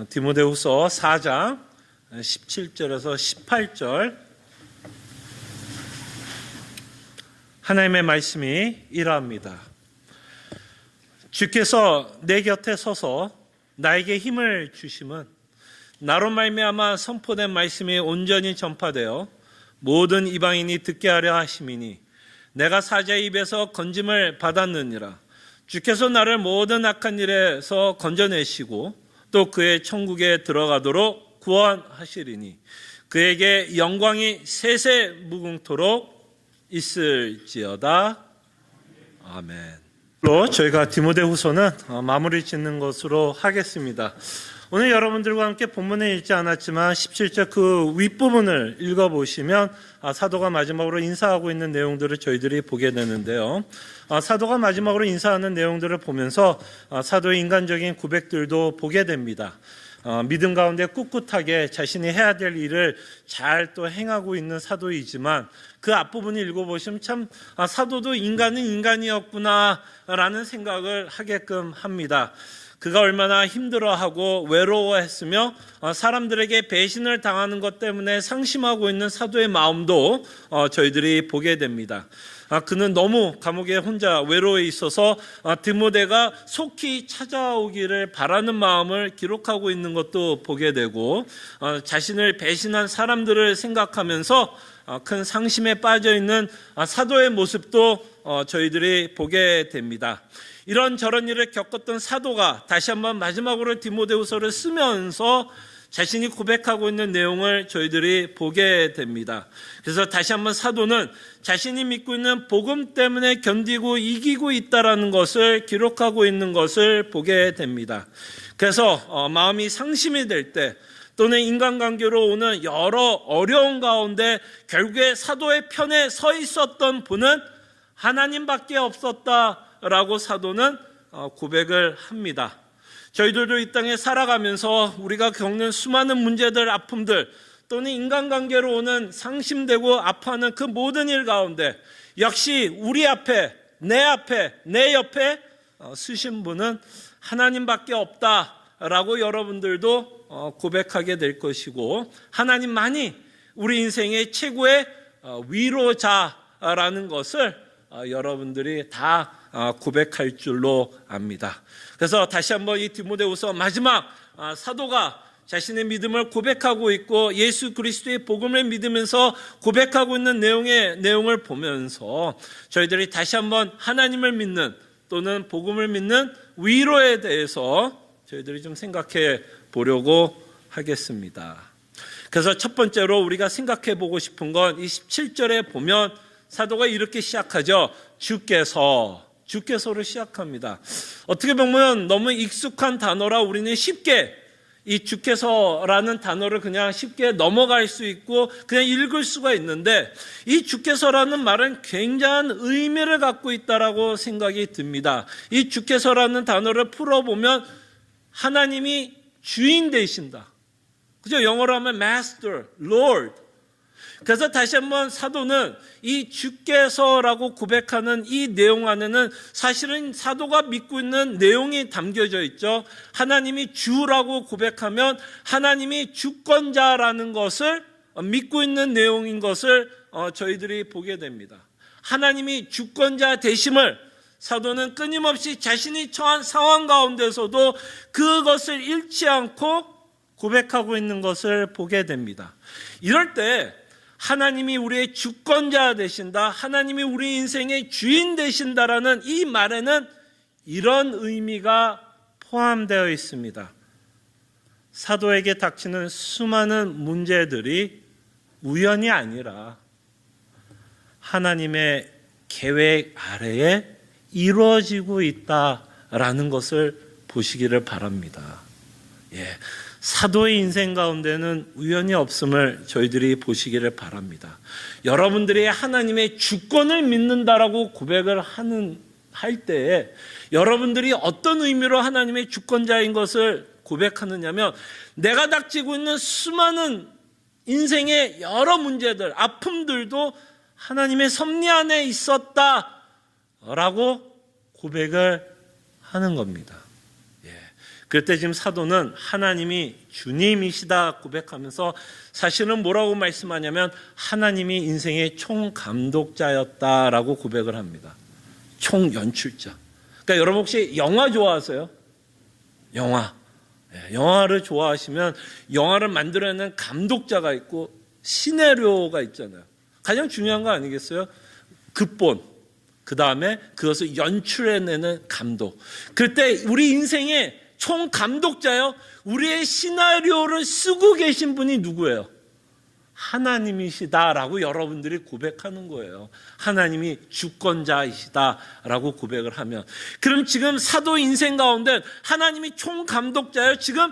디모데후서 4장 17절에서 18절 하나님의 말씀이 이러합니다. 주께서 내 곁에 서서 나에게 힘을 주심은 나로 말미암아 선포된 말씀이 온전히 전파되어 모든 이방인이 듣게 하려 하심이니 내가 사자의 입에서 건짐을 받았느니라. 주께서 나를 모든 악한 일에서 건져내시고 또 그의 천국에 들어가도록 구원하시리니 그에게 영광이 세세 무궁토록 있을지어다. 아멘. 저희가 디모데후서는 마무리 짓는 것으로 하겠습니다. 오늘 여러분들과 함께 본문에 읽지 않았지만 17절 그 윗부분을 읽어보시면 사도가 마지막으로 인사하고 있는 내용들을 저희들이 보게 되는데요. 사도가 마지막으로 인사하는 내용들을 보면서 사도의 인간적인 고백들도 보게 됩니다. 믿음 가운데 꿋꿋하게 자신이 해야 될 일을 잘 또 행하고 있는 사도이지만 그 앞부분을 읽어보시면 참 사도도 인간은 인간이었구나 라는 생각을 하게끔 합니다. 그가 얼마나 힘들어하고 외로워했으며 사람들에게 배신을 당하는 것 때문에 상심하고 있는 사도의 마음도 저희들이 보게 됩니다. 그는 너무 감옥에 혼자 외로워 있어서 디모데가 속히 찾아오기를 바라는 마음을 기록하고 있는 것도 보게 되고 자신을 배신한 사람들을 생각하면서 큰 상심에 빠져 있는 사도의 모습도 저희들이 보게 됩니다. 이런저런 일을 겪었던 사도가 다시 한번 마지막으로 디모데후서를 쓰면서 자신이 고백하고 있는 내용을 저희들이 보게 됩니다. 그래서 다시 한번 사도는 자신이 믿고 있는 복음 때문에 견디고 이기고 있다는 것을 기록하고 있는 것을 보게 됩니다. 그래서 마음이 상심이 될 때 또는 인간관계로 오는 여러 어려운 가운데 결국에 사도의 편에 서 있었던 분은 하나님밖에 없었다라고 사도는 고백을 합니다. 저희들도 이 땅에 살아가면서 우리가 겪는 수많은 문제들, 아픔들 또는 인간관계로 오는 상심되고 아파하는 그 모든 일 가운데 역시 우리 앞에, 내 옆에 쓰신 분은 하나님밖에 없다라고 여러분들도 고백하게 될 것이고 하나님만이 우리 인생의 최고의 위로자라는 것을 여러분들이 다 고백할 줄로 압니다. 그래서 다시 한번 이 디모데후서 마지막 사도가 자신의 믿음을 고백하고 있고 예수 그리스도의 복음을 믿으면서 고백하고 있는 내용을 보면서 저희들이 다시 한번 하나님을 믿는 또는 복음을 믿는 위로에 대해서 저희들이 좀 생각해 보려고 하겠습니다. 그래서 첫 번째로 우리가 생각해 보고 싶은 건 이 17절에 보면 사도가 이렇게 시작하죠. 주께서로 시작합니다. 어떻게 보면 너무 익숙한 단어라 우리는 쉽게 이 주께서라는 단어를 그냥 쉽게 넘어갈 수 있고 그냥 읽을 수가 있는데 이 주께서라는 말은 굉장한 의미를 갖고 있다라고 생각이 듭니다. 이 주께서라는 단어를 풀어보면 하나님이 주인 되신다. 그죠? 영어로 하면 Master, Lord. 그래서 다시 한번 사도는 이 주께서라고 고백하는 이 내용 안에는 사실은 사도가 믿고 있는 내용이 담겨져 있죠. 하나님이 주라고 고백하면 하나님이 주권자라는 것을 믿고 있는 내용인 것을 저희들이 보게 됩니다. 하나님이 주권자 되심을 사도는 끊임없이 자신이 처한 상황 가운데서도 그것을 잃지 않고 고백하고 있는 것을 보게 됩니다. 이럴 때 하나님이 우리의 주권자 되신다, 하나님이 우리 인생의 주인 되신다라는 이 말에는 이런 의미가 포함되어 있습니다. 사도에게 닥치는 수많은 문제들이 우연이 아니라 하나님의 계획 아래에 이루어지고 있다라는 것을 보시기를 바랍니다. 사도의 인생 가운데는 우연이 없음을 저희들이 보시기를 바랍니다. 여러분들이 하나님의 주권을 믿는다라고 고백을 할 때에 여러분들이 어떤 의미로 하나님의 주권자인 것을 고백하느냐면 내가 닥치고 있는 수많은 인생의 여러 문제들, 아픔들도 하나님의 섭리 안에 있었다라고 고백을 하는 겁니다. 그때 지금 사도는 하나님이 주님이시다 고백하면서 사실은 뭐라고 말씀하냐면 하나님이 인생의 총감독자였다라고 고백을 합니다. 총연출자. 그러니까 여러분 혹시 영화 좋아하세요? 영화를 좋아하시면 영화를 만들어내는 감독자가 있고 시나리오가 있잖아요. 가장 중요한 거 아니겠어요? 극본, 그 다음에 그것을 연출해내는 감독. 그때 우리 인생의 총감독자요, 우리의 시나리오를 쓰고 계신 분이 누구예요? 하나님이시다라고 여러분들이 고백하는 거예요. 하나님이 주권자이시다라고 고백을 하면, 그럼 지금 사도 인생 가운데 하나님이 총감독자예요. 지금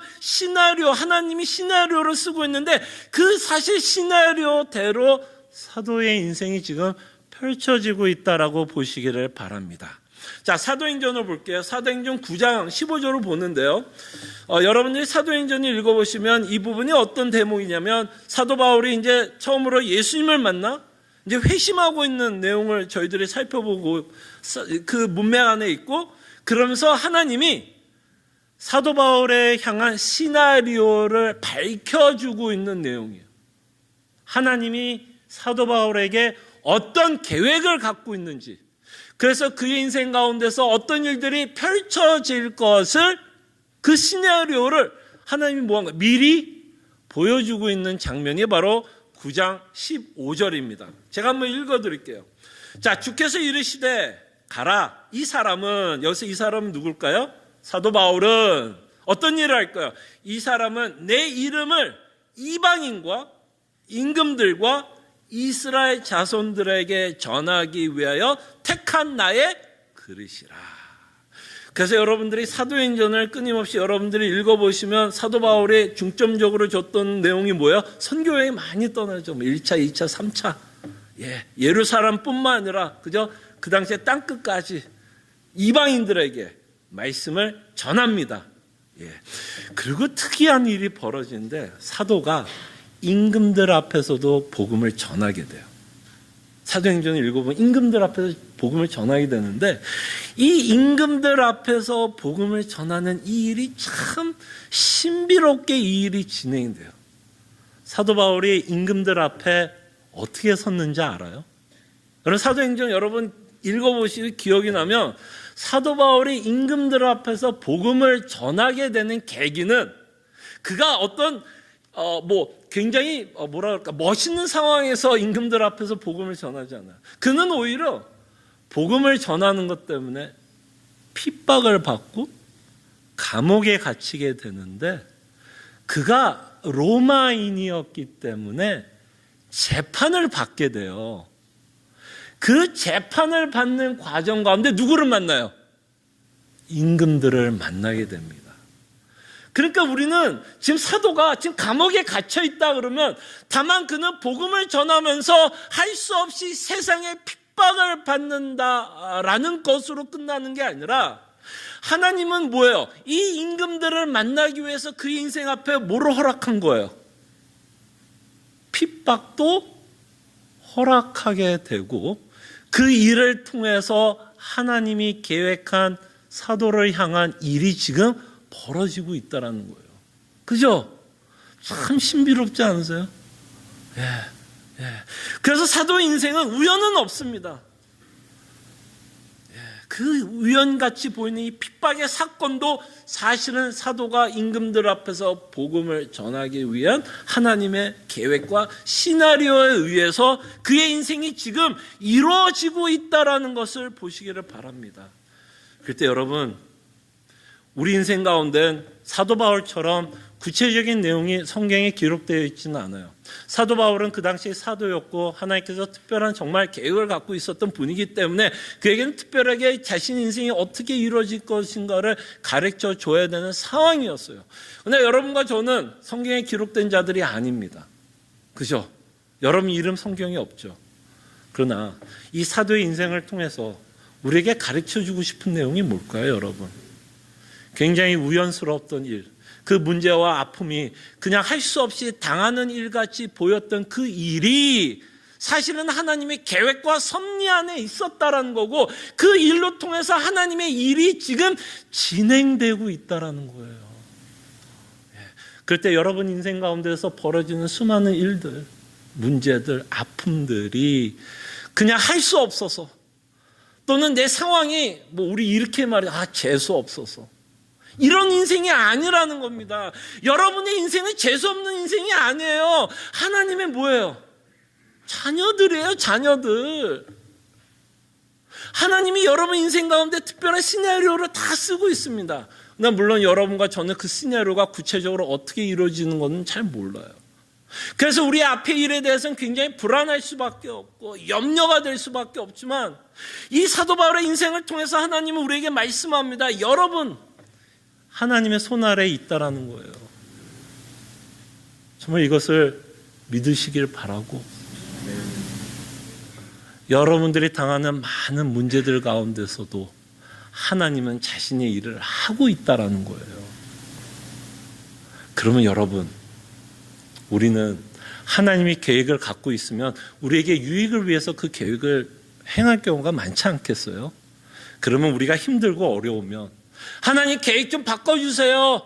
하나님이 시나리오를 쓰고 있는데 그 사실 시나리오대로 사도의 인생이 지금 펼쳐지고 있다라고 보시기를 바랍니다. 자, 사도행전을 볼게요. 사도행전 9장 15절을 보는데요. 여러분들이 사도행전을 읽어보시면 이 부분이 어떤 대목이냐면, 사도 바울이 이제 처음으로 예수님을 만나 이제 회심하고 있는 내용을 저희들이 살펴보고 그 문맥 안에 있고, 그러면서 하나님이 사도 바울에 향한 시나리오를 밝혀주고 있는 내용이에요. 하나님이 사도 바울에게 어떤 계획을 갖고 있는지, 그래서 그의 인생 가운데서 어떤 일들이 펼쳐질 것을, 그 시나리오를 하나님이 뭐한 거예요? 미리 보여주고 있는 장면이 바로 9장 15절입니다. 제가 한번 읽어드릴게요. 자, 주께서 이르시되 가라. 이 사람은, 여기서 이 사람은 누굴까요? 사도 바울은 어떤 일을 할까요? 이 사람은 내 이름을 이방인과 임금들과 이스라엘 자손들에게 전하기 위하여 택한 나의 그릇이라. 그래서 여러분들이 사도행전을 끊임없이 여러분들이 읽어보시면 사도 바울이 중점적으로 줬던 내용이 뭐예요? 선교여행 많이 떠나죠. 1차, 2차, 3차. 예루살렘뿐만 아니라 그죠? 그 당시에 땅끝까지 이방인들에게 말씀을 전합니다. 그리고 특이한 일이 벌어지는데, 사도가 임금들 앞에서도 복음을 전하게 돼요. 사도행전을 읽어보면 임금들 앞에서 복음을 전하게 되는데, 이 임금들 앞에서 복음을 전하는 이 일이 참 신비롭게 이 일이 진행돼요. 사도 바울이 임금들 앞에 어떻게 섰는지 알아요? 여러분, 사도행전 여러분 읽어보시고 기억이 나면, 사도 바울이 임금들 앞에서 복음을 전하게 되는 계기는, 그가 어떤 굉장히 멋있는 상황에서 임금들 앞에서 복음을 전하지 않아요. 그는 오히려 복음을 전하는 것 때문에 핍박을 받고 감옥에 갇히게 되는데, 그가 로마인이었기 때문에 재판을 받게 돼요. 그 재판을 받는 과정 가운데 누구를 만나요? 임금들을 만나게 됩니다. 그러니까 우리는 지금 사도가 지금 감옥에 갇혀 있다 그러면, 다만 그는 복음을 전하면서 할 수 없이 세상의 핍박을 받는다라는 것으로 끝나는 게 아니라, 하나님은 뭐예요? 이 임금들을 만나기 위해서 그 인생 앞에 뭐를 허락한 거예요? 핍박도 허락하게 되고, 그 일을 통해서 하나님이 계획한 사도를 향한 일이 지금 벌어지고 있다는 거예요. 그죠? 참 신비롭지 않으세요? 그래서 사도 인생은 우연은 없습니다. 그 우연같이 보이는 이 핍박의 사건도 사실은 사도가 임금들 앞에서 복음을 전하기 위한 하나님의 계획과 시나리오에 의해서 그의 인생이 지금 이루어지고 있다는 것을 보시기를 바랍니다. 그때 여러분, 우리 인생 가운데 사도 바울처럼 구체적인 내용이 성경에 기록되어 있지는 않아요. 사도 바울은 그 당시 사도였고, 하나님께서 특별한 정말 계획을 갖고 있었던 분이기 때문에 그에게는 특별하게 자신 인생이 어떻게 이루어질 것인가를 가르쳐 줘야 되는 상황이었어요. 그런데 여러분과 저는 성경에 기록된 자들이 아닙니다. 그죠? 여러분 이름 성경에 없죠. 그러나 이 사도의 인생을 통해서 우리에게 가르쳐 주고 싶은 내용이 뭘까요, 여러분? 굉장히 우연스러웠던 일, 그 문제와 아픔이 그냥 할 수 없이 당하는 일같이 보였던 그 일이 사실은 하나님의 계획과 섭리 안에 있었다라는 거고, 그 일로 통해서 하나님의 일이 지금 진행되고 있다라는 거예요. 그럴 때 여러분 인생 가운데서 벌어지는 수많은 일들, 문제들, 아픔들이 그냥 할 수 없어서, 또는 내 상황이 우리 이렇게 말해, 재수 없어서, 이런 인생이 아니라는 겁니다. 여러분의 인생은 재수 없는 인생이 아니에요. 하나님의 뭐예요? 자녀들이에요. 자녀들. 하나님이 여러분 인생 가운데 특별한 시나리오를 다 쓰고 있습니다. 물론 여러분과 저는 그 시나리오가 구체적으로 어떻게 이루어지는 건 잘 몰라요. 그래서 우리 앞의 일에 대해서는 굉장히 불안할 수밖에 없고 염려가 될 수밖에 없지만, 이 사도 바울의 인생을 통해서 하나님은 우리에게 말씀합니다. 여러분, 하나님의 손 아래에 있다라는 거예요. 정말 이것을 믿으시길 바라고, 여러분들이 당하는 많은 문제들 가운데서도 하나님은 자신의 일을 하고 있다라는 거예요. 그러면 여러분, 우리는 하나님이 계획을 갖고 있으면 우리에게 유익을 위해서 그 계획을 행할 경우가 많지 않겠어요? 그러면 우리가 힘들고 어려우면 하나님 계획 좀 바꿔주세요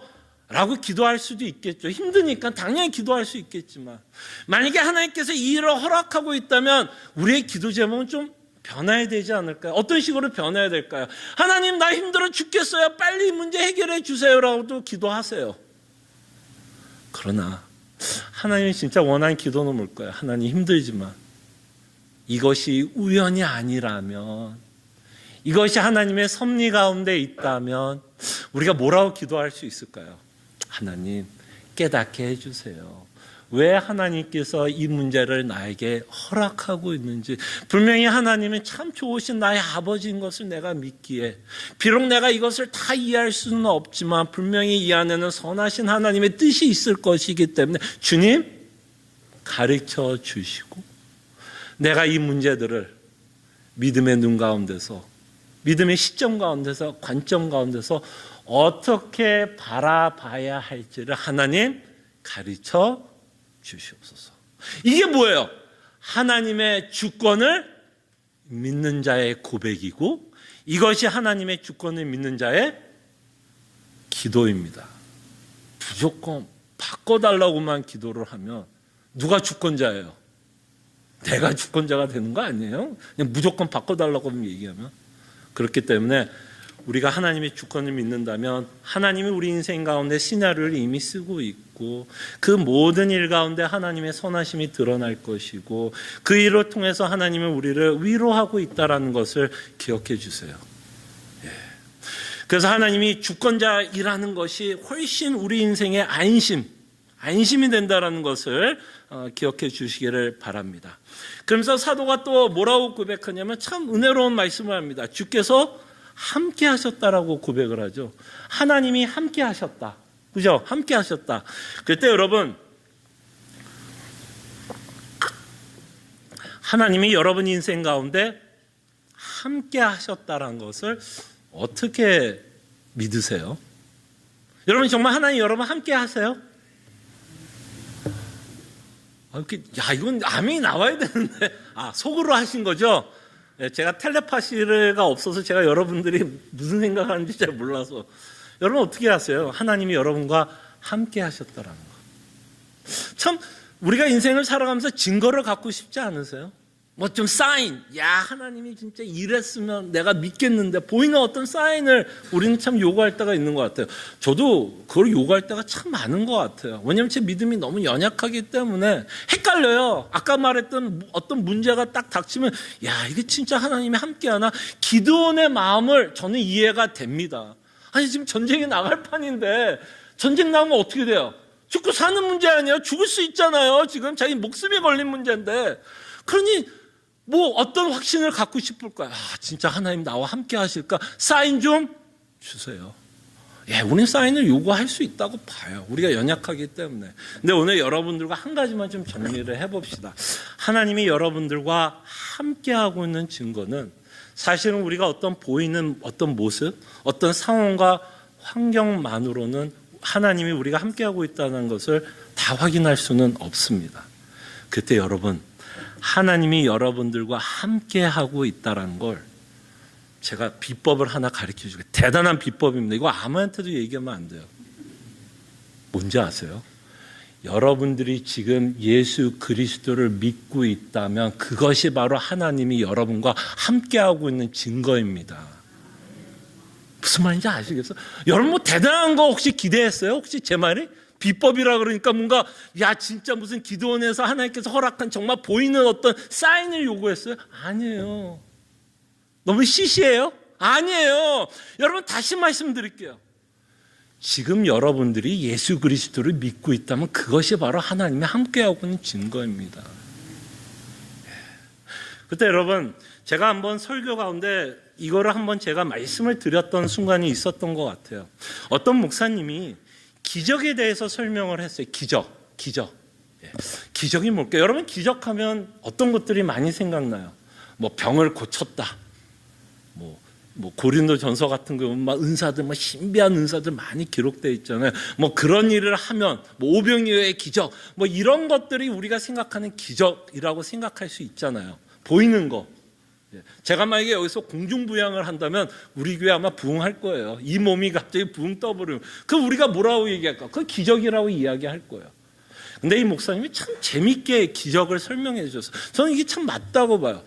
라고 기도할 수도 있겠죠. 힘드니까 당연히 기도할 수 있겠지만, 만약에 하나님께서 이 일을 허락하고 있다면 우리의 기도 제목은 좀 변화해야 되지 않을까요? 어떤 식으로 변화해야 될까요? 하나님, 나 힘들어 죽겠어요. 빨리 이 문제 해결해 주세요라고도 기도하세요. 그러나 하나님이 진짜 원하는 기도는 뭘까요? 하나님, 힘들지만 이것이 우연이 아니라면, 이것이 하나님의 섭리 가운데 있다면 우리가 뭐라고 기도할 수 있을까요? 하나님, 깨닫게 해주세요. 왜 하나님께서 이 문제를 나에게 허락하고 있는지, 분명히 하나님은 참 좋으신 나의 아버지인 것을 내가 믿기에, 비록 내가 이것을 다 이해할 수는 없지만 분명히 이 안에는 선하신 하나님의 뜻이 있을 것이기 때문에 주님, 가르쳐 주시고, 내가 이 문제들을 믿음의 눈 가운데서, 믿음의 시점 가운데서, 관점 가운데서 어떻게 바라봐야 할지를 하나님 가르쳐 주시옵소서. 이게 뭐예요? 하나님의 주권을 믿는 자의 고백이고, 이것이 하나님의 주권을 믿는 자의 기도입니다. 무조건 바꿔달라고만 기도를 하면 누가 주권자예요? 내가 주권자가 되는 거 아니에요? 그냥 무조건 바꿔달라고만 얘기하면. 그렇기 때문에 우리가 하나님의 주권을 믿는다면 하나님이 우리 인생 가운데 시나리오를 이미 쓰고 있고, 그 모든 일 가운데 하나님의 선하심이 드러날 것이고, 그 일을 통해서 하나님은 우리를 위로하고 있다는 것을 기억해 주세요. 그래서 하나님이 주권자이라는 것이 훨씬 우리 인생의 안심이 된다는 것을 기억해 주시기를 바랍니다. 그러면서 사도가 또 뭐라고 고백하냐면 참 은혜로운 말씀을 합니다. 주께서 함께 하셨다라고 고백을 하죠. 하나님이 함께 하셨다. 그죠? 함께 하셨다. 그때 여러분, 하나님이 여러분 인생 가운데 함께 하셨다라는 것을 어떻게 믿으세요? 여러분 정말 하나님 여러분 함께 하세요? 이건 아멘이 나와야 되는데, 속으로 하신 거죠? 제가 텔레파시가 없어서 제가 여러분들이 무슨 생각하는지 잘 몰라서. 여러분 어떻게 하세요? 하나님이 여러분과 함께 하셨다라는 거. 참 우리가 인생을 살아가면서 증거를 갖고 싶지 않으세요? 좀 사인, 하나님이 진짜 이랬으면 내가 믿겠는데, 보이는 어떤 사인을 우리는 참 요구할 때가 있는 것 같아요. 저도 그걸 요구할 때가 참 많은 것 같아요. 왜냐하면 제 믿음이 너무 연약하기 때문에 헷갈려요. 아까 말했던 어떤 문제가 딱 닥치면 이게 진짜 하나님이 함께하나? 기드온의 마음을 저는 이해가 됩니다. 아니 지금 전쟁에 나갈 판인데 전쟁 나오면 어떻게 돼요? 죽고 사는 문제 아니에요? 죽을 수 있잖아요. 지금 자기 목숨이 걸린 문제인데. 그러니 어떤 확신을 갖고 싶을 거야. 진짜 하나님 나와 함께 하실까? 사인 좀 주세요. 우리는 사인을 요구할 수 있다고 봐요. 우리가 연약하기 때문에. 근데 오늘 여러분들과 한 가지만 좀 정리를 해봅시다. 하나님이 여러분들과 함께하고 있는 증거는 사실은 우리가 보이는 어떤 모습, 어떤 상황과 환경만으로는 하나님이 우리가 함께하고 있다는 것을 다 확인할 수는 없습니다. 그때 여러분, 하나님이 여러분들과 함께하고 있다는 걸 제가 비법을 하나 가르쳐 주고, 대단한 비법입니다. 이거 아무한테도 얘기하면 안 돼요. 뭔지 아세요? 여러분들이 지금 예수 그리스도를 믿고 있다면 그것이 바로 하나님이 여러분과 함께하고 있는 증거입니다. 무슨 말인지 아시겠어요? 여러분 뭐 대단한 거 혹시 기대했어요? 혹시 제 말이? 비법이라 그러니까 뭔가 야 진짜 무슨 기도원에서 하나님께서 허락한 정말 보이는 어떤 사인을 요구했어요? 아니에요. 너무 시시해요? 아니에요. 여러분 다시 말씀드릴게요. 지금 여러분들이 예수 그리스도를 믿고 있다면 그것이 바로 하나님이 함께하고 있는 증거입니다. 그때 여러분 제가 한번 설교 가운데 이거를 한번 제가 말씀을 드렸던 순간이 있었던 것 같아요. 어떤 목사님이 기적에 대해서 설명을 했어요. 기적. 기적이 뭘까요? 여러분 기적하면 어떤 것들이 많이 생각나요? 뭐 병을 고쳤다. 뭐 고린도 전서 같은 거 보면 막 은사들, 막 신비한 은사들 많이 기록되어 있잖아요. 뭐 그런 일을 하면 뭐 오병이어의 기적, 뭐 이런 것들이 우리가 생각하는 기적이라고 생각할 수 있잖아요. 보이는 거. 제가 만약에 여기서 공중부양을 한다면 우리 교회 아마 부흥할 거예요. 이 몸이 갑자기 붕 떠버리면 그 우리가 뭐라고 얘기할까? 그 기적이라고 이야기할 거예요. 근데 이 목사님이 참 재밌게 기적을 설명해 주셨어요. 저는 이게 참 맞다고 봐요.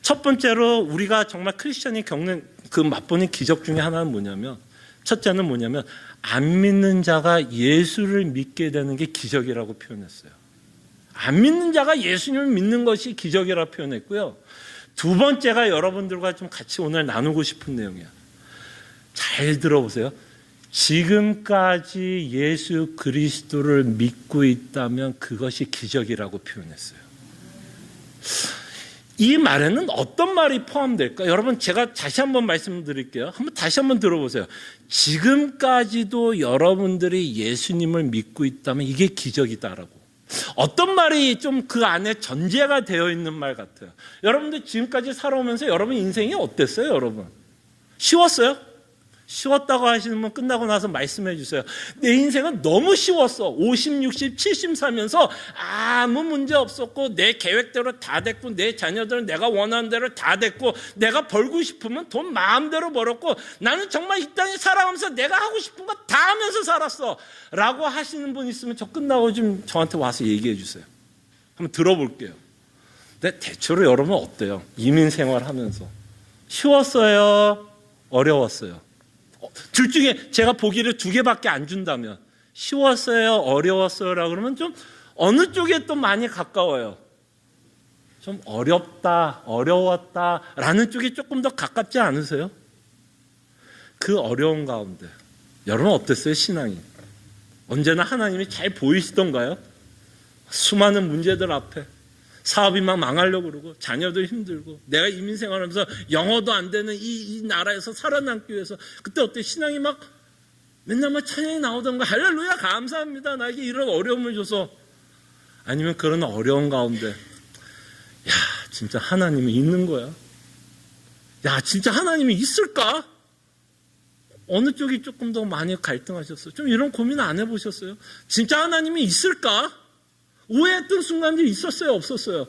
첫 번째로 우리가 정말 크리스천이 겪는 그 맛보는 기적 중에 하나는 뭐냐면, 첫째는 뭐냐면 안 믿는 자가 예수를 믿게 되는 게 기적이라고 표현했어요. 안 믿는 자가 예수님을 믿는 것이 기적이라고 표현했고요. 두 번째가 여러분들과 좀 같이 오늘 나누고 싶은 내용이에요. 잘 들어보세요. 지금까지 예수 그리스도를 믿고 있다면 그것이 기적이라고 표현했어요. 이 말에는 어떤 말이 포함될까? 여러분 제가 다시 한번 말씀드릴게요. 다시 한번 들어보세요. 지금까지도 여러분들이 예수님을 믿고 있다면 이게 기적이다라고. 어떤 말이 좀 그 안에 전제가 되어 있는 말 같아요. 여러분들 지금까지 살아오면서 여러분 인생이 어땠어요, 여러분? 쉬웠어요? 쉬웠다고 하시는 분 끝나고 나서 말씀해 주세요. 내 인생은 너무 쉬웠어. 50, 60, 70 살면서 아무 문제 없었고 내 계획대로 다 됐고 내 자녀들은 내가 원하는 대로 다 됐고 내가 벌고 싶으면 돈 마음대로 벌었고 나는 정말 이 땅에 살아가면서 내가 하고 싶은 거 다 하면서 살았어 라고 하시는 분 있으면 저 끝나고 좀 저한테 와서 얘기해 주세요. 한번 들어볼게요. 근데 대체로 여러분 어때요? 이민 생활하면서 쉬웠어요? 어려웠어요? 둘 중에 제가 보기를 두 개밖에 안 준다면 쉬웠어요? 어려웠어요? 라고 그러면 좀 어느 쪽에 또 많이 가까워요? 좀 어렵다, 어려웠다 라는 쪽이 조금 더 가깝지 않으세요? 그 어려운 가운데 여러분 어땠어요? 신앙이 언제나 하나님이 잘 보이시던가요? 수많은 문제들 앞에 사업이 막 망하려고 그러고 자녀들 힘들고 내가 이민 생활하면서 영어도 안 되는 이 나라에서 살아남기 위해서 그때 어때? 신앙이 막 맨날 막 찬양이 나오던가 할렐루야 감사합니다 나에게 이런 어려움을 줘서. 아니면 그런 어려운 가운데 야 진짜 하나님이 있는 거야? 야 진짜 하나님이 있을까? 어느 쪽이 조금 더 많이 갈등하셨어요? 좀 이런 고민 안 해보셨어요? 진짜 하나님이 있을까? 오해했던 순간들이 있었어요? 없었어요?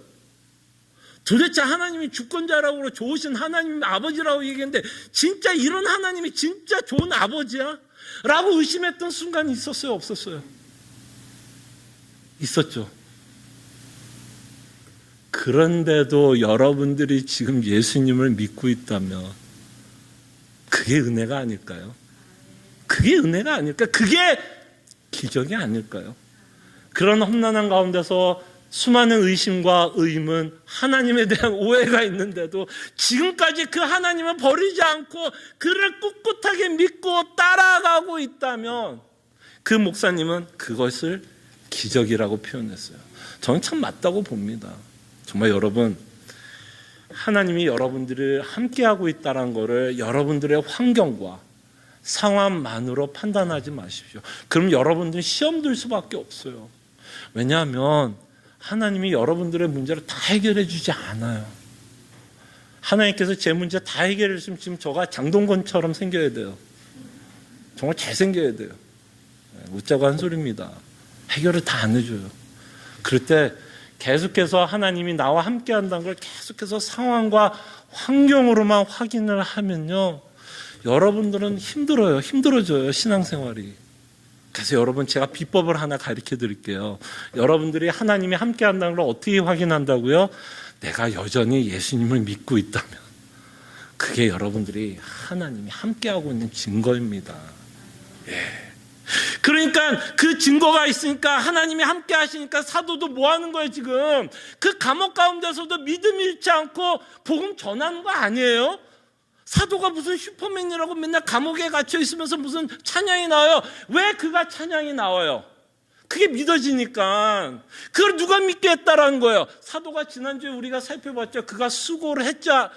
도대체 하나님이 주권자라고 좋으신 하나님 아버지라고 얘기했는데 진짜 이런 하나님이 진짜 좋은 아버지야? 라고 의심했던 순간이 있었어요? 없었어요? 있었죠. 그런데도 여러분들이 지금 예수님을 믿고 있다면 그게 은혜가 아닐까요? 그게 은혜가 아닐까? 그게 기적이 아닐까요? 그런 험난한 가운데서 수많은 의심과 의문, 하나님에 대한 오해가 있는데도 지금까지 그 하나님을 버리지 않고 그를 꿋꿋하게 믿고 따라가고 있다면 그 목사님은 그것을 기적이라고 표현했어요. 저는 참 맞다고 봅니다. 정말 여러분, 하나님이 여러분들을 함께하고 있다는 것을 여러분들의 환경과 상황만으로 판단하지 마십시오. 그럼 여러분들은 시험 들 수밖에 없어요. 왜냐하면 하나님이 여러분들의 문제를 다 해결해 주지 않아요. 하나님께서 제 문제 다 해결해 주시면 지금 저가 장동건처럼 생겨야 돼요. 정말 잘 생겨야 돼요. 웃자고 한 소리입니다. 해결을 다 안 해줘요. 그럴 때 계속해서 하나님이 나와 함께 한다는 걸 계속해서 상황과 환경으로만 확인을 하면요, 여러분들은 힘들어져요. 신앙생활이. 그래서 여러분 제가 비법을 하나 가르쳐 드릴게요. 여러분들이 하나님이 함께 한다는 걸 어떻게 확인한다고요? 내가 여전히 예수님을 믿고 있다면 그게 여러분들이 하나님이 함께하고 있는 증거입니다. 그러니까 그 증거가 있으니까 하나님이 함께 하시니까 사도도 뭐 하는 거예요 지금? 그 감옥 가운데서도 믿음 잃지 않고 복음 전하는 거 아니에요? 사도가 무슨 슈퍼맨이라고 맨날 감옥에 갇혀 있으면서 무슨 찬양이 나와요? 왜 그가 찬양이 나와요? 그게 믿어지니까. 그걸 누가 믿게 했다라는 거예요? 사도가 지난주에 우리가 살펴봤죠. 그가 수고를 했어요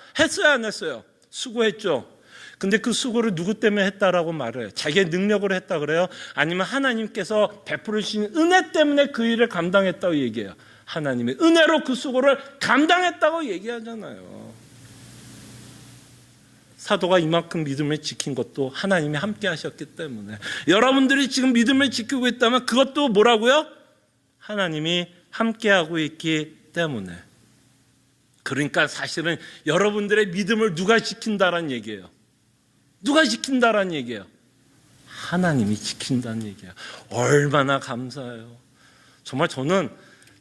안 했어요? 수고했죠. 근데 그 수고를 누구 때문에 했다라고 말해요? 자기의 능력으로 했다 그래요? 아니면 하나님께서 베풀으신 은혜 때문에 그 일을 감당했다고 얘기해요? 하나님의 은혜로 그 수고를 감당했다고 얘기하잖아요. 사도가 이만큼 믿음을 지킨 것도 하나님이 함께 하셨기 때문에, 여러분들이 지금 믿음을 지키고 있다면 그것도 뭐라고요? 하나님이 함께하고 있기 때문에. 그러니까 사실은 여러분들의 믿음을 누가 지킨다라는 얘기예요? 누가 지킨다라는 얘기예요? 하나님이 지킨다는 얘기예요. 얼마나 감사해요. 정말 저는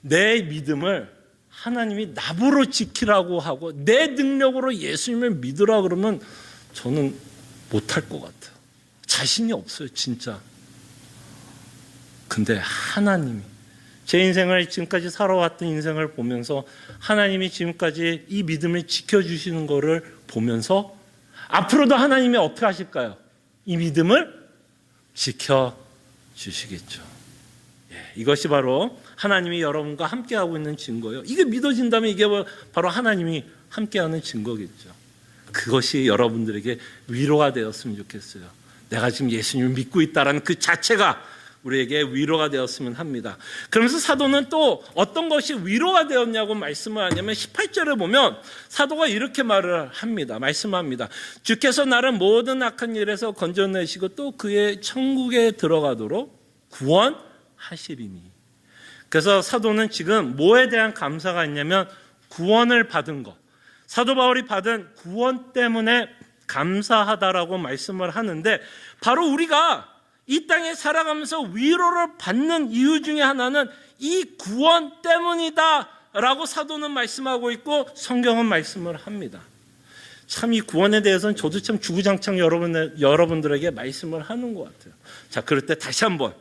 내 믿음을 하나님이 나보러 지키라고 하고 내 능력으로 예수님을 믿으라 그러면 저는 못할 것 같아요. 자신이 없어요 진짜. 근데 하나님이 제 인생을 지금까지 살아왔던 인생을 보면서 하나님이 지금까지 이 믿음을 지켜주시는 거를 보면서 앞으로도 하나님이 어떻게 하실까요? 이 믿음을 지켜주시겠죠. 이것이 바로 하나님이 여러분과 함께하고 있는 증거예요. 이게 믿어진다면 이게 바로 하나님이 함께하는 증거겠죠. 그것이 여러분들에게 위로가 되었으면 좋겠어요. 내가 지금 예수님을 믿고 있다는 그 자체가 우리에게 위로가 되었으면 합니다. 그러면서 사도는 또 어떤 것이 위로가 되었냐고 말씀을 하냐면 18절에 보면 사도가 이렇게 말을 합니다. 말씀합니다. 주께서 나를 모든 악한 일에서 건져내시고 또 그의 천국에 들어가도록 구원하시리니. 그래서 사도는 지금 뭐에 대한 감사가 있냐면 구원을 받은 것, 사도 바울이 받은 구원 때문에 감사하다라고 말씀을 하는데, 바로 우리가 이 땅에 살아가면서 위로를 받는 이유 중에 하나는 이 구원 때문이다라고 사도는 말씀하고 있고 성경은 말씀을 합니다. 참 이 구원에 대해서는 저도 참 주구장창 여러분들에게 말씀을 하는 것 같아요. 자, 그럴 때 다시 한번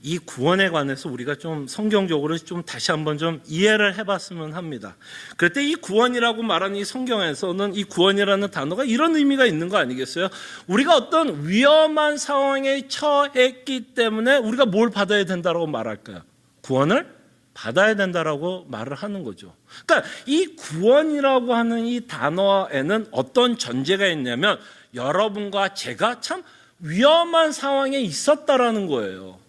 이 구원에 관해서 우리가 좀 성경적으로 좀 다시 한번 좀 이해를 해봤으면 합니다. 그럴 때 이 구원이라고 말하는 이 성경에서는 이 구원이라는 단어가 이런 의미가 있는 거 아니겠어요? 우리가 어떤 위험한 상황에 처했기 때문에 우리가 뭘 받아야 된다고 말할까요? 구원을 받아야 된다라고 말을 하는 거죠. 그러니까 이 구원이라고 하는 이 단어에는 어떤 전제가 있냐면 여러분과 제가 참 위험한 상황에 있었다라는 거예요.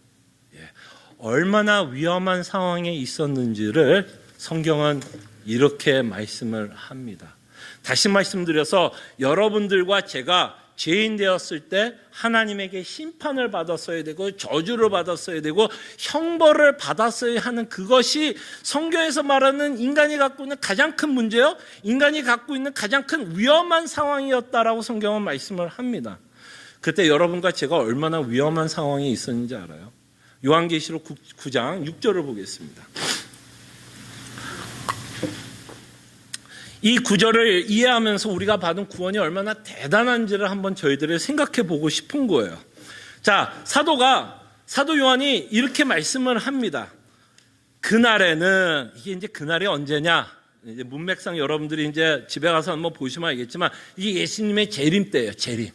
얼마나 위험한 상황에 있었는지를 성경은 이렇게 말씀을 합니다. 다시 말씀드려서 여러분들과 제가 죄인 되었을 때 하나님에게 심판을 받았어야 되고 저주를 받았어야 되고 형벌을 받았어야 하는 그것이 성경에서 말하는 인간이 갖고 있는 가장 큰 문제요, 인간이 갖고 있는 가장 큰 위험한 상황이었다라고 성경은 말씀을 합니다. 그때 여러분과 제가 얼마나 위험한 상황에 있었는지 알아요? 요한계시록 9장 6절을 보겠습니다. 이 구절을 이해하면서 우리가 받은 구원이 얼마나 대단한지를 한번 저희들이 생각해 보고 싶은 거예요. 자, 사도 요한이 이렇게 말씀을 합니다. 그날에는, 이게 이제 그날이 언제냐? 이제 문맥상 여러분들이 이제 집에 가서 한번 보시면 알겠지만 이게 예수님의 재림 때예요. 재림.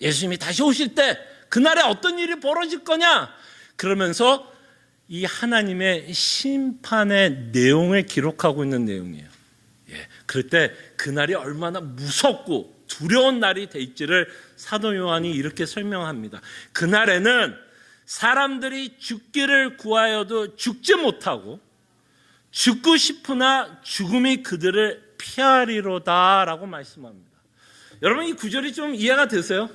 예수님이 다시 오실 때 그날에 어떤 일이 벌어질 거냐? 그러면서 이 하나님의 심판의 내용을 기록하고 있는 내용이에요. 그럴 때 그날이 얼마나 무섭고 두려운 날이 될지를 사도 요한이 이렇게 설명합니다. 그날에는 사람들이 죽기를 구하여도 죽지 못하고 죽고 싶으나 죽음이 그들을 피하리로다라고 말씀합니다. 여러분, 이 구절이 좀 이해가 되세요?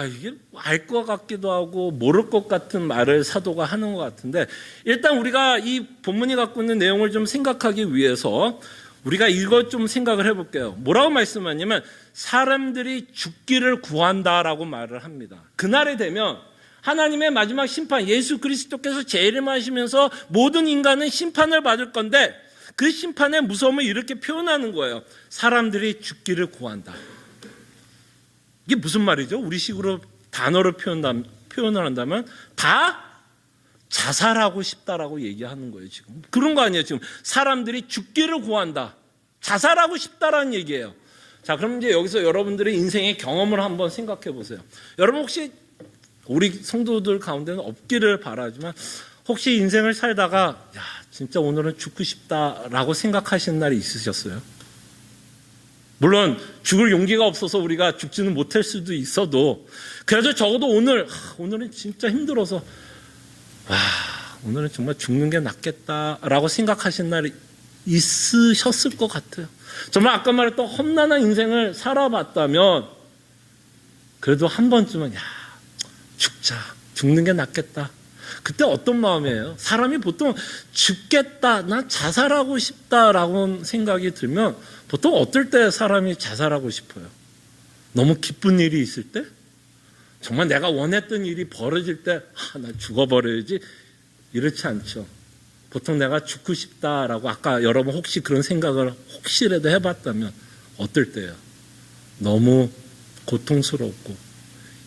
이게 알 것 같기도 하고 모를 것 같은 말을 사도가 하는 것 같은데, 일단 우리가 이 본문이 갖고 있는 내용을 좀 생각하기 위해서 우리가 이것 좀 생각을 해볼게요. 뭐라고 말씀하냐면 사람들이 죽기를 구한다라고 말을 합니다. 그날에 되면 하나님의 마지막 심판, 예수 그리스도께서 재림하시면서 모든 인간은 심판을 받을 건데 그 심판의 무서움을 이렇게 표현하는 거예요. 사람들이 죽기를 구한다. 이게 무슨 말이죠? 우리식으로 단어로 표현을 한다면 다 자살하고 싶다라고 얘기하는 거예요. 지금 그런 거 아니에요. 지금 사람들이 죽기를 구한다, 자살하고 싶다라는 얘기예요. 자, 그럼 이제 여기서 여러분들의 인생의 경험을 한번 생각해 보세요. 여러분 혹시 우리 성도들 가운데는 없기를 바라지만 혹시 인생을 살다가 야, 진짜 오늘은 죽고 싶다라고 생각하시는 날이 있으셨어요? 물론 죽을 용기가 없어서 우리가 죽지는 못할 수도 있어도 그래도 적어도 오늘은 진짜 힘들어서 와, 오늘은 정말 죽는 게 낫겠다라고 생각하신 날이 있으셨을 것 같아요. 정말 아까 말했던 험난한 인생을 살아봤다면 그래도 한 번쯤은 야, 죽는 게 낫겠다. 그때 어떤 마음이에요? 사람이 보통 죽겠다, 난 자살하고 싶다라고 생각이 들면 보통 어떨 때 사람이 자살하고 싶어요? 너무 기쁜 일이 있을 때? 정말 내가 원했던 일이 벌어질 때 나 죽어버려야지, 이렇지 않죠. 보통 내가 죽고 싶다라고 아까 여러분 혹시 그런 생각을 혹시라도 해봤다면 어떨 때예요? 너무 고통스럽고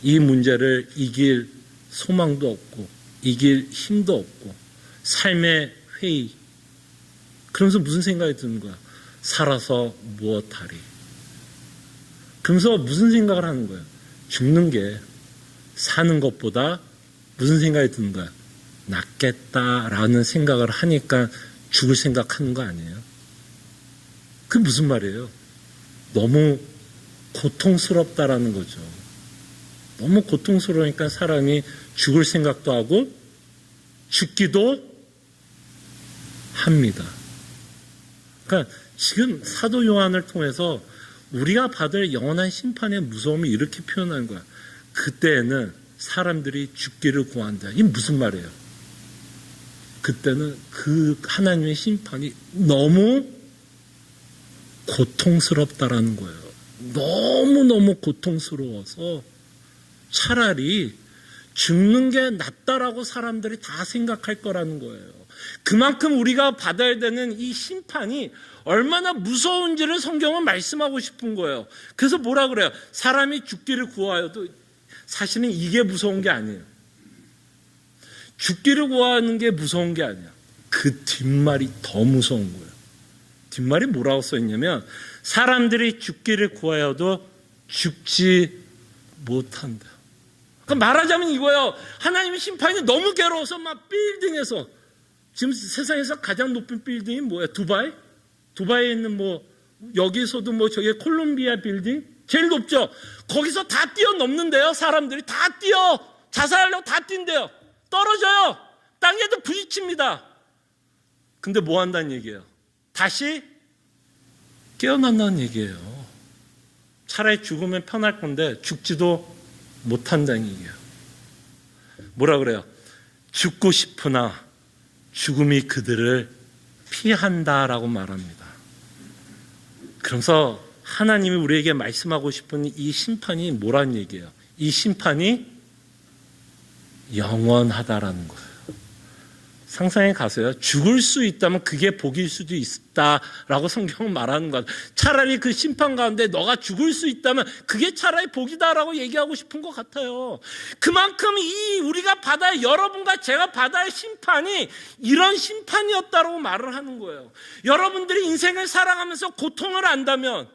이 문제를 이길 소망도 없고 이길 힘도 없고 삶의 회의, 그러면서 무슨 생각이 드는 거야? 살아서 무엇하리? 그러면서 무슨 생각을 하는 거야? 죽는 게 사는 것보다 무슨 생각이 드는 거야? 낫겠다라는 생각을 하니까 죽을 생각하는 거 아니에요? 그게 무슨 말이에요? 너무 고통스럽다라는 거죠. 너무 고통스러우니까 사람이 죽을 생각도 하고 죽기도 합니다. 그러니까 지금 사도 요한을 통해서 우리가 받을 영원한 심판의 무서움을 이렇게 표현하는 거야. 그때에는 사람들이 죽기를 구한다. 이게 무슨 말이에요? 그때는 그 하나님의 심판이 너무 고통스럽다라는 거예요. 너무너무 고통스러워서 차라리 죽는 게 낫다라고 사람들이 다 생각할 거라는 거예요. 그만큼 우리가 받아야 되는 이 심판이 얼마나 무서운지를 성경은 말씀하고 싶은 거예요. 그래서 뭐라 그래요? 사람이 죽기를 구하여도 사실은 이게 무서운 게 아니에요. 죽기를 구하는 게 무서운 게 아니야. 그 뒷말이 더 무서운 거예요. 뒷말이 뭐라고 써있냐면 사람들이 죽기를 구하여도 죽지 못한다. 그러니까 말하자면 이거예요. 하나님의 심판이 너무 괴로워서 막 빌딩에서, 지금 세상에서 가장 높은 빌딩이 뭐예요? 두바이에 있는 여기서도 저기 콜롬비아 빌딩 제일 높죠. 거기서 다 뛰어넘는데요. 사람들이 다 자살하려고 다 뛴대요. 떨어져요. 땅에도 부딪힙니다. 근데 뭐 한다는 얘기예요? 다시 깨어난다는 얘기예요. 차라리 죽으면 편할 건데 죽지도 못한다는 얘기예요. 뭐라 그래요? 죽고 싶으나 죽음이 그들을 피한다라고 말합니다. 그래서 하나님이 우리에게 말씀하고 싶은 이 심판이 뭐라는 얘기예요? 이 심판이 영원하다라는 거예요. 상상해 가세요. 죽을 수 있다면 그게 복일 수도 있다라고 성경은 말하는 거예요. 차라리 그 심판 가운데 너가 죽을 수 있다면 그게 차라리 복이다라고 얘기하고 싶은 것 같아요. 그만큼 우리가 여러분과 제가 받아야 심판이 이런 심판이었다라고 말을 하는 거예요. 여러분들이 인생을 살아가면서 고통을 안다면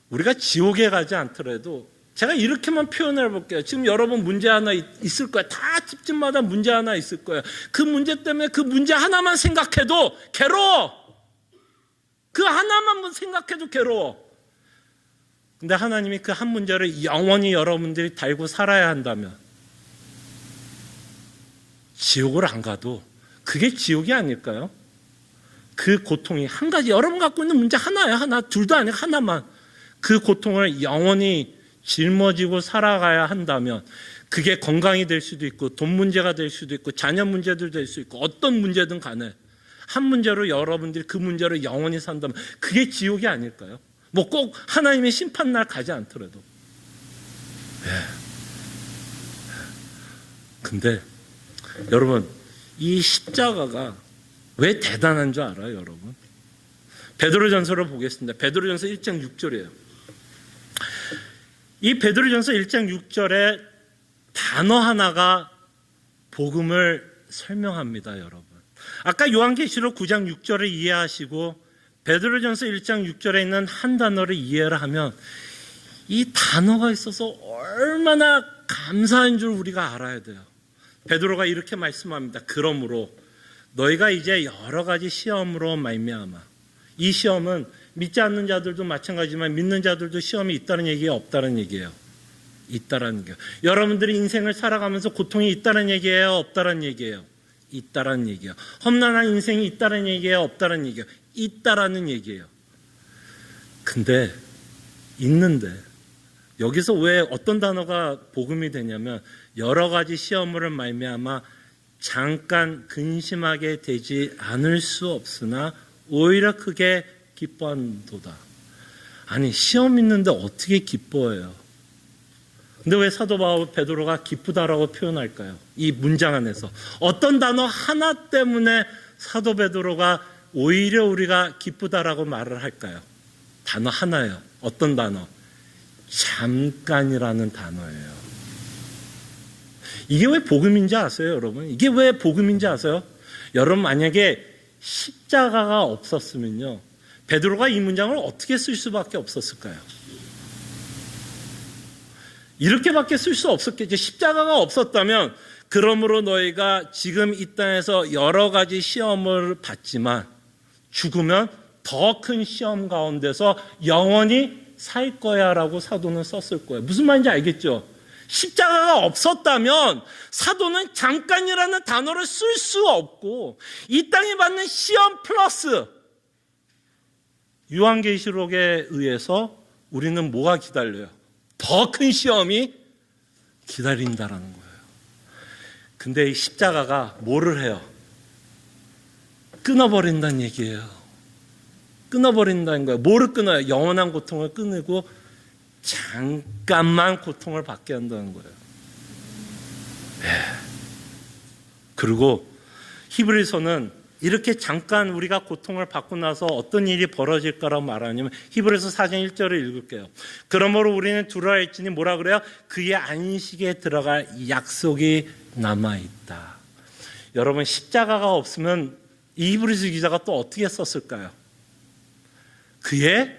우리가 지옥에 가지 않더라도, 제가 이렇게만 표현해 볼게요. 지금 여러분 문제 하나 있을 거예요. 다 집집마다 문제 하나 있을 거예요. 그 문제 때문에 그 문제 하나만 생각해도 괴로워. 그 하나만 생각해도 괴로워. 근데 하나님이 그 한 문제를 영원히 여러분들이 달고 살아야 한다면 지옥을 안 가도 그게 지옥이 아닐까요? 그 고통이 한 가지, 여러분 갖고 있는 문제 하나예요. 하나, 둘도 아니고 하나만. 그 고통을 영원히 짊어지고 살아가야 한다면 그게 건강이 될 수도 있고 돈 문제가 될 수도 있고 자녀 문제도 될 수 있고 어떤 문제든 간에 한 문제로 여러분들이 그 문제로 영원히 산다면 그게 지옥이 아닐까요? 꼭 하나님의 심판날 가지 않더라도. 근데 여러분, 이 십자가가 왜 대단한 줄 알아요, 여러분? 베드로전서를 보겠습니다. 베드로전서 1장 6절이에요. 이 베드로전서 1장 6절에 단어 하나가 복음을 설명합니다, 여러분. 아까 요한계시록 9장 6절을 이해하시고 베드로전서 1장 6절에 있는 한 단어를 이해를 하면 이 단어가 있어서 얼마나 감사한 줄 우리가 알아야 돼요. 베드로가 이렇게 말씀합니다. 그러므로 너희가 이제 여러 가지 시험으로 말미암아, 이 시험은 믿지 않는 자들도 마찬가지지만 믿는 자들도 시험이 있다는 얘기예요, 없다는 얘기예요? 있다라는 얘기예요. 여러분들이 인생을 살아가면서 고통이 있다는 얘기예요, 없다는 얘기예요? 있다라는 얘기예요. 험난한 인생이 있다는 얘기예요, 없다는 얘기예요? 있다라는 얘기예요. 근데 있는데 여기서 왜 어떤 단어가 복음이 되냐면 여러 가지 시험으로 말미암아 잠깐 근심하게 되지 않을 수 없으나 오히려 크게 기뻐한도다. 아니, 시험 있는데 어떻게 기뻐해요? 근데 왜 사도 바울 베드로가 기쁘다라고 표현할까요? 이 문장 안에서 어떤 단어 하나 때문에 사도 베드로가 오히려 우리가 기쁘다라고 말을 할까요? 단어 하나예요. 어떤 단어? 잠깐이라는 단어예요. 이게 왜 복음인지 아세요, 여러분? 이게 왜 복음인지 아세요? 여러분, 만약에 십자가가 없었으면요, 베드로가 이 문장을 어떻게 쓸 수밖에 없었을까요? 이렇게밖에 쓸 수 없었겠죠. 십자가가 없었다면 그러므로 너희가 지금 이 땅에서 여러 가지 시험을 받지만 죽으면 더 큰 시험 가운데서 영원히 살 거야 라고 사도는 썼을 거예요. 무슨 말인지 알겠죠? 십자가가 없었다면 사도는 잠깐이라는 단어를 쓸 수 없고 이 땅에 받는 시험 플러스 요한계시록에 의해서 우리는 뭐가 기다려요? 더 큰 시험이 기다린다라는 거예요. 근데 이 십자가가 뭐를 해요? 끊어버린다는 얘기예요. 끊어버린다는 거예요. 뭐를 끊어요? 영원한 고통을 끊고 잠깐만 고통을 받게 한다는 거예요. 그리고 히브리서는 이렇게 잠깐 우리가 고통을 받고 나서 어떤 일이 벌어질까라고 말하냐면 히브리서 4장 1절을 읽을게요. 그러므로 우리는 두려워할지니 뭐라 그래요? 그의 안식에 들어갈 약속이 남아있다. 여러분, 십자가가 없으면 이 히브리서 기자가 또 어떻게 썼을까요? 그의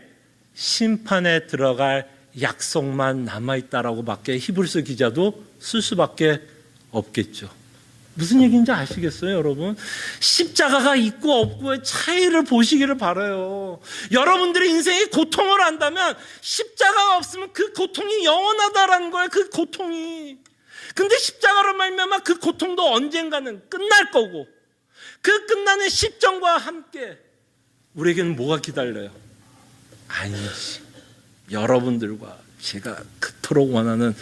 심판에 들어갈 약속만 남아있다라고 밖에 히브리서 기자도 쓸 수밖에 없겠죠. 무슨 얘기인지 아시겠어요, 여러분? 십자가가 있고 없고의 차이를 보시기를 바라요. 여러분들의 인생에 고통을 안다면 십자가가 없으면 그 고통이 영원하다라는 거예요, 그 고통이. 근데 십자가로 말미암아 그 고통도 언젠가는 끝날 거고 그 끝나는 시점과 함께 우리에게는 뭐가 기다려요? 안식. 여러분들과 제가 그토록 원하는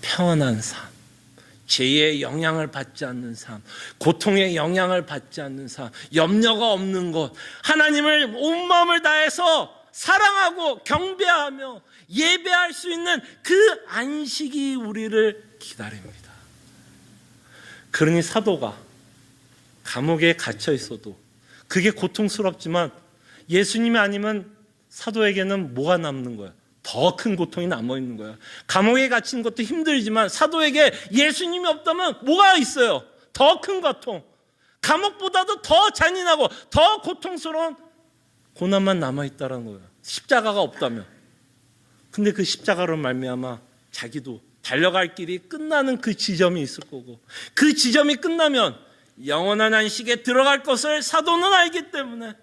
평안한 삶, 죄의 영향을 받지 않는 삶, 고통의 영향을 받지 않는 삶, 염려가 없는 것, 하나님을 온 마음을 다해서 사랑하고 경배하며 예배할 수 있는 그 안식이 우리를 기다립니다. 그러니 사도가 감옥에 갇혀 있어도 그게 고통스럽지만 예수님이 아니면 사도에게는 뭐가 남는 거예요? 더 큰 고통이 남아있는 거예요. 감옥에 갇힌 것도 힘들지만 사도에게 예수님이 없다면 뭐가 있어요? 더 큰 고통. 감옥보다도 더 잔인하고 더 고통스러운 고난만 남아있다는 거예요. 십자가가 없다면. 근데 그 십자가로 말미암아 자기도 달려갈 길이 끝나는 그 지점이 있을 거고 그 지점이 끝나면 영원한 안식에 들어갈 것을 사도는 알기 때문에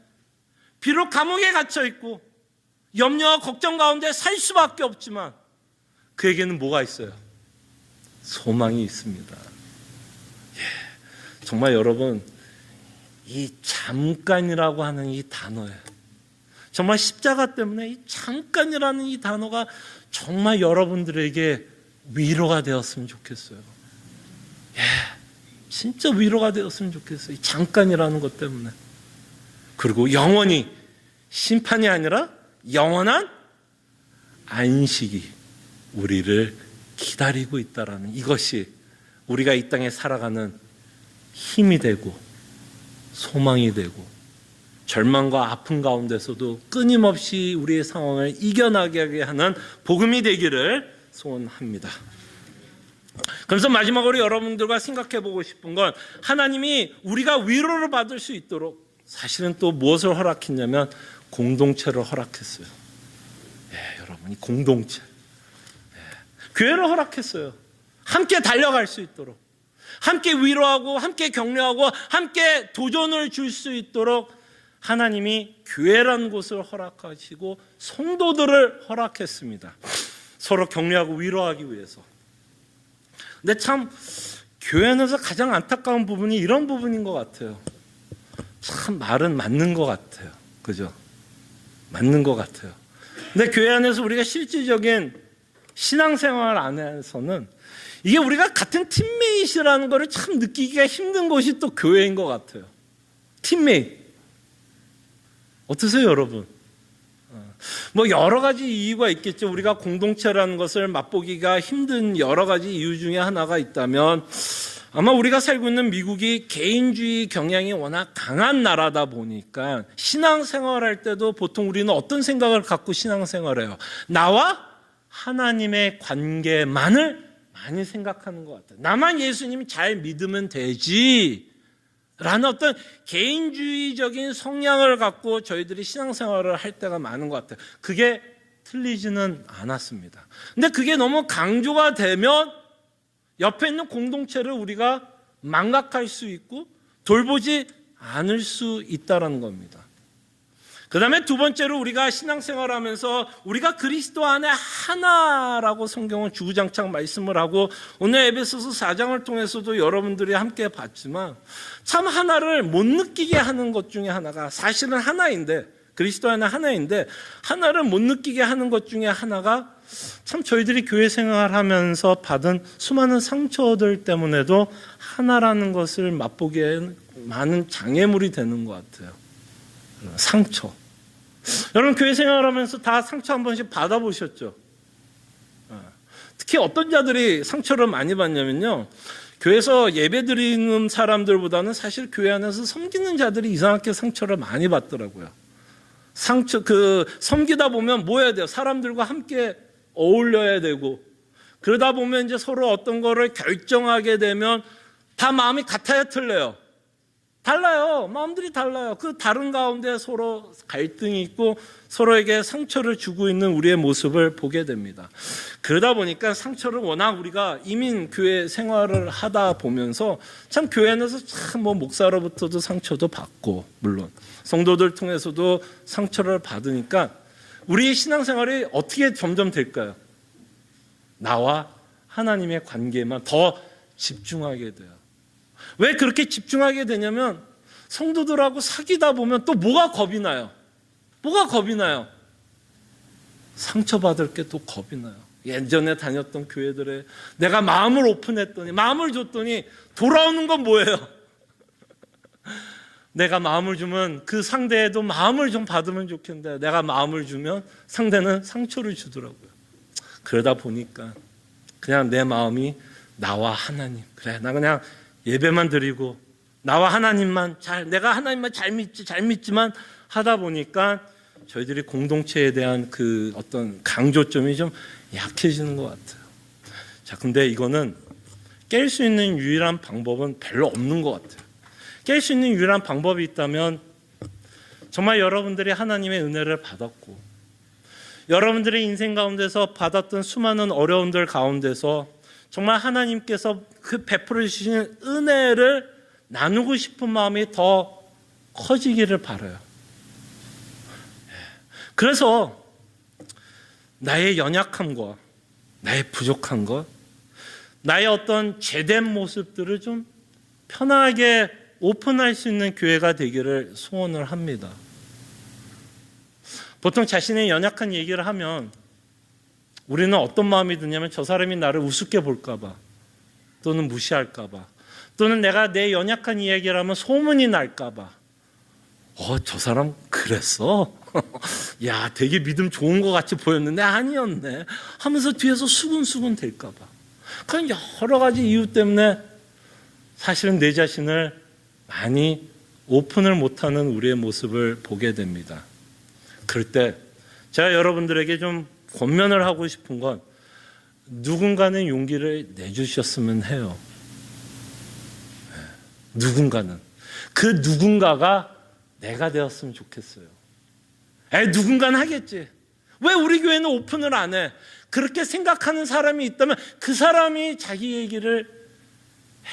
비록 감옥에 갇혀 있고 염려와 걱정 가운데 살 수밖에 없지만 그에게는 뭐가 있어요? 소망이 있습니다. 정말 여러분, 이 잠깐이라고 하는 이 단어에 정말 십자가 때문에 이 잠깐이라는 이 단어가 정말 여러분들에게 위로가 되었으면 좋겠어요. 진짜 위로가 되었으면 좋겠어요. 이 잠깐이라는 것 때문에. 그리고 영원히 심판이 아니라 영원한 안식이 우리를 기다리고 있다라는 이것이 우리가 이 땅에 살아가는 힘이 되고 소망이 되고 절망과 아픔 가운데서도 끊임없이 우리의 상황을 이겨나가게 하는 복음이 되기를 소원합니다. 그래서 마지막으로 여러분들과 생각해 보고 싶은 건 하나님이 우리가 위로를 받을 수 있도록 사실은 또 무엇을 허락했냐면 공동체를 허락했어요. 여러분이 공동체. 교회를 허락했어요. 함께 달려갈 수 있도록, 함께 위로하고 함께 격려하고 함께 도전을 줄 수 있도록 하나님이 교회라는 곳을 허락하시고 성도들을 허락했습니다. 서로 격려하고 위로하기 위해서. 근데 참 교회 안에서 가장 안타까운 부분이 이런 부분인 것 같아요. 참 말은 맞는 것 같아요. 그죠? 맞는 것 같아요. 근데 교회 안에서 우리가 실질적인 신앙생활 안에서는 이게 우리가 같은 팀메이트라는 것을 참 느끼기가 힘든 곳이 또 교회인 것 같아요. 팀메이트. 어떠세요, 여러분? 뭐 여러 가지 이유가 있겠죠. 우리가 공동체라는 것을 맛보기가 힘든 여러 가지 이유 중에 하나가 있다면 아마 우리가 살고 있는 미국이 개인주의 경향이 워낙 강한 나라다 보니까 신앙생활할 때도 보통 우리는 어떤 생각을 갖고 신앙생활해요? 나와 하나님의 관계만을 많이 생각하는 것 같아요. 나만 예수님이 잘 믿으면 되지 라는 어떤 개인주의적인 성향을 갖고 저희들이 신앙생활을 할 때가 많은 것 같아요. 그게 틀리지는 않았습니다. 근데 그게 너무 강조가 되면 옆에 있는 공동체를 우리가 망각할 수 있고 돌보지 않을 수 있다는 겁니다. 그 다음에 두 번째로 우리가 신앙생활하면서 우리가 그리스도 안에 하나라고 성경은 주구장창 말씀을 하고 오늘 에베소서 4장을 통해서도 여러분들이 함께 봤지만 참 하나를 못 느끼게 하는 것 중에 하나가 사실은 하나인데 그리스도 안에 하나인데 하나를 못 느끼게 하는 것 중에 하나가 참 저희들이 교회 생활하면서 받은 수많은 상처들 때문에도 하나라는 것을 맛보기에 많은 장애물이 되는 것 같아요. 상처. 여러분 교회 생활하면서 다 상처 한 번씩 받아보셨죠? 특히 어떤 자들이 상처를 많이 받냐면요. 교회에서 예배드리는 사람들보다는 사실 교회 안에서 섬기는 자들이 이상하게 상처를 많이 받더라고요. 섬기다 보면 뭐 해야 돼요? 사람들과 함께 어울려야 되고 그러다 보면 이제 서로 어떤 거를 결정하게 되면 다 마음이 같아야 틀려요. 달라요. 마음들이 달라요. 그 다른 가운데 서로 갈등이 있고 서로에게 상처를 주고 있는 우리의 모습을 보게 됩니다. 그러다 보니까 상처를 워낙 우리가 이민 교회 생활을 하다 보면서 참 교회 안에서 참 뭐 목사로부터도 상처도 받고 물론 성도들 통해서도 상처를 받으니까 우리의 신앙생활이 어떻게 점점 될까요? 나와 하나님의 관계에만 더 집중하게 돼요. 왜 그렇게 집중하게 되냐면 성도들하고 사귀다 보면 또 뭐가 겁이 나요? 뭐가 겁이 나요? 상처받을 게 또 겁이 나요. 예전에 다녔던 교회들에 내가 마음을 오픈했더니 마음을 줬더니 돌아오는 건 뭐예요? 내가 마음을 주면 그 상대에도 마음을 좀 받으면 좋겠는데 내가 마음을 주면 상대는 상처를 주더라고요. 그러다 보니까 그냥 내 마음이 나와 하나님 그래 나 그냥 예배만 드리고 나와 하나님만 내가 하나님만 잘 믿지만 하다 보니까 저희들이 공동체에 대한 그 어떤 강조점이 좀 약해지는 것 같아요. 자, 근데 이거는 깰 수 있는 유일한 방법은 별로 없는 것 같아요. 깰 수 있는 유일한 방법이 있다면 정말 여러분들이 하나님의 은혜를 받았고 여러분들의 인생 가운데서 받았던 수많은 어려움들 가운데서 정말 하나님께서 그 베풀어 주시는 은혜를 나누고 싶은 마음이 더 커지기를 바라요. 그래서 나의 연약함과 나의 부족한 것, 나의 어떤 제된 모습들을 좀 편하게 오픈할 수 있는 교회가 되기를 소원을 합니다. 보통 자신의 연약한 얘기를 하면 우리는 어떤 마음이 드냐면 저 사람이 나를 우습게 볼까 봐 또는 무시할까 봐 또는 내가 내 연약한 이야기를 하면 소문이 날까 봐 저 사람 그랬어? 야 되게 믿음 좋은 것 같이 보였는데 아니었네 하면서 뒤에서 수근수근 될까 봐 그런 여러 가지 이유 때문에 사실은 내 자신을 많이 오픈을 못하는 우리의 모습을 보게 됩니다. 그럴 때 제가 여러분들에게 좀 권면을 하고 싶은 건 누군가는 용기를 내주셨으면 해요. 누군가는. 그 누군가가 내가 되었으면 좋겠어요. 누군가는 하겠지. 왜 우리 교회는 오픈을 안 해? 그렇게 생각하는 사람이 있다면 그 사람이 자기 얘기를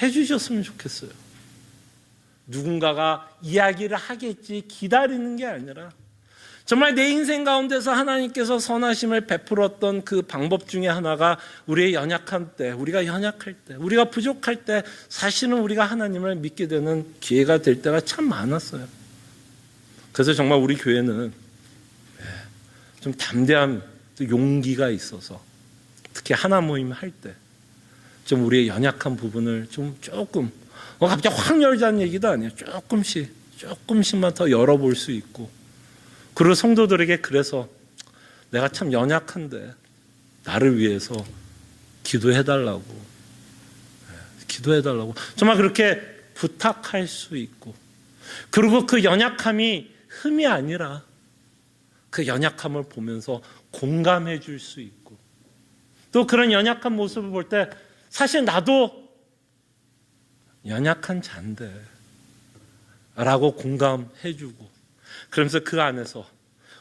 해주셨으면 좋겠어요. 누군가가 이야기를 하겠지 기다리는 게 아니라 정말 내 인생 가운데서 하나님께서 선하심을 베풀었던 그 방법 중에 하나가 우리의 연약한 때, 우리가 연약할 때, 우리가 부족할 때 사실은 우리가 하나님을 믿게 되는 기회가 될 때가 참 많았어요. 그래서 정말 우리 교회는 좀 담대한 용기가 있어서 특히 하나 모임 할 때 좀 우리의 연약한 부분을 좀 조금 갑자기 확 열자는 얘기도 아니에요. 조금씩만 더 열어볼 수 있고 그리고 성도들에게 그래서 내가 참 연약한데 나를 위해서 기도해달라고 정말 그렇게 부탁할 수 있고 그리고 그 연약함이 흠이 아니라 그 연약함을 보면서 공감해 줄 수 있고 또 그런 연약한 모습을 볼 때 사실 나도 연약한 자인데 라고 공감해 주고 그러면서 그 안에서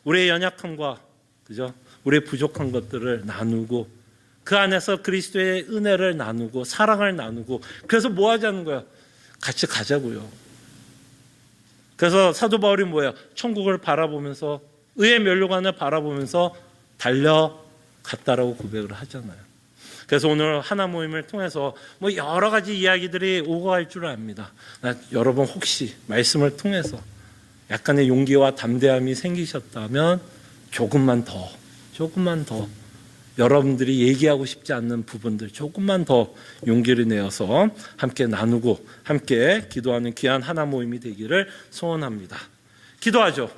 우리의 연약함과 그죠? 우리의 부족한 것들을 나누고 그 안에서 그리스도의 은혜를 나누고 사랑을 나누고 그래서 뭐 하자는 거야? 같이 가자고요. 그래서 사도 바울이 뭐예요? 천국을 바라보면서 의의 면류관을 바라보면서 달려갔다라고 고백을 하잖아요. 그래서 오늘 하나 모임을 통해서 뭐 여러 가지 이야기들이 오고 갈 줄 압니다. 여러분 혹시 말씀을 통해서 약간의 용기와 담대함이 생기셨다면 조금만 더 여러분들이 얘기하고 싶지 않는 부분들 조금만 더 용기를 내어서 함께 나누고 함께 기도하는 귀한 하나 모임이 되기를 소원합니다. 기도하죠.